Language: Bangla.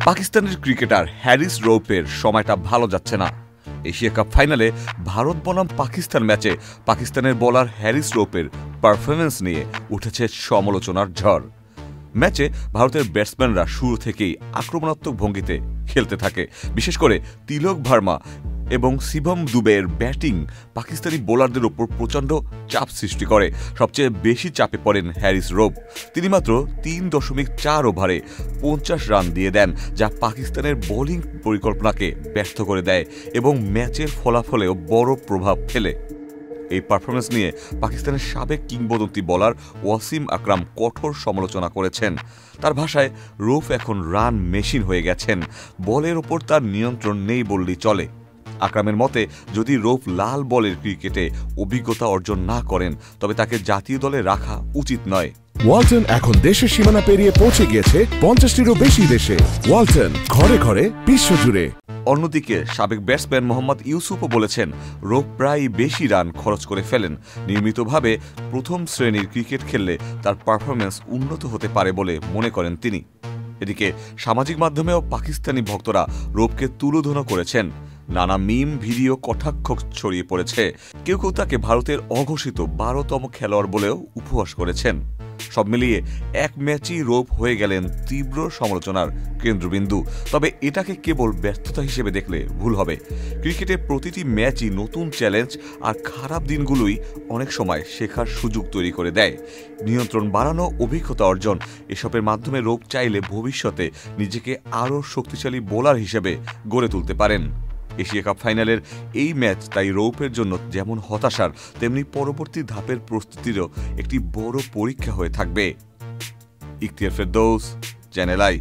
পাকিস্তানের ক্রিকেটার হ্যারিস রৌফের সময়টা ভালো যাচ্ছে না। এশিয়া কাপ ফাইনালে ভারত বনাম পাকিস্তান ম্যাচে পাকিস্তানের বোলার হ্যারিস রৌফের পারফরম্যান্স নিয়ে উঠেছে সমালোচনার ঝড়। ম্যাচে ভারতের ব্যাটসম্যানরা শুরু থেকেই আক্রমণাত্মক ভঙ্গিতে খেলতে থাকে। বিশেষ করে তিলক ভার্মা এবং শিবম দুবের ব্যাটিং পাকিস্তানি বোলারদের ওপর প্রচণ্ড চাপ সৃষ্টি করে। সবচেয়ে বেশি চাপে পড়েন হ্যারিস রৌফ। তিনি মাত্র 3.4 ওভারে 50 রান দিয়ে দেন, যা পাকিস্তানের বোলিং পরিকল্পনাকে ব্যর্থ করে দেয় এবং ম্যাচের ফলাফলেও বড় প্রভাব ফেলে। এই পারফরমেন্স নিয়ে পাকিস্তানের সাবেক কিংবদন্তি বোলার ওয়াসিম আকরাম কঠোর সমালোচনা করেছেন। তার ভাষায়, রৌফ এখন রান মেশিন হয়ে গেছেন, বলের ওপর তার নিয়ন্ত্রণ নেই বললেই চলে। আকরামের মতে, যদি রৌফ লাল বলের ক্রিকেটে অভিজ্ঞতা অর্জন না করেন তবে তাকে জাতীয় দলে রাখা উচিত নয়। ওয়ালটন এখন দেশের সীমানা পেরিয়ে পৌঁছে গিয়েছে 50টিরও বেশি দেশে। ওয়ালটন, ঘরে ঘরে, বিশ্বজুড়ে। অন্যদিকে সাবেক ব্যাটসম্যান মোহাম্মদ ইউসুফও বলেছেন, রৌফ প্রায় বেশি রান খরচ করে ফেলেন। নিয়মিতভাবে প্রথম শ্রেণীর ক্রিকেট খেললে তার পারফরম্যান্স উন্নত হতে পারে বলে মনে করেন তিনি। এদিকে সামাজিক মাধ্যমেও পাকিস্তানি ভক্তরা রৌফকে তুলোধনা করেছেন। নানা মিম, ভিডিও, কটাক্ষ ছড়িয়ে পড়েছে। কেউ কেউ তাকে ভারতের অঘোষিত 12তম খেলোয়াড় বলেও উপহাস করেছেন। সব মিলিয়ে এক ম্যাচই রৌফ হয়ে গেলেন তীব্র সমালোচনার কেন্দ্রবিন্দু। তবে এটাকে কেবল ব্যর্থতা হিসেবে দেখলে ভুল হবে। ক্রিকেটের প্রতিটি ম্যাচই নতুন চ্যালেঞ্জ, আর খারাপ দিনগুলোই অনেক সময় শেখার সুযোগ তৈরি করে দেয়। নিয়ন্ত্রণ বাড়ানো, অভিজ্ঞতা অর্জন, এসবের মাধ্যমে রৌফ চাইলে ভবিষ্যতে নিজেকে আরও শক্তিশালী বোলার হিসেবে গড়ে তুলতে পারেন। এশিয়া কাপ ফাইনালের এই ম্যাচ তাই রৌফের জন্য যেমন হতাশার, তেমনি পরবর্তী ধাপের প্রস্তুতিরও একটি বড় পরীক্ষা হয়ে থাকবে। Ikhtiyar Ferdous, channel I.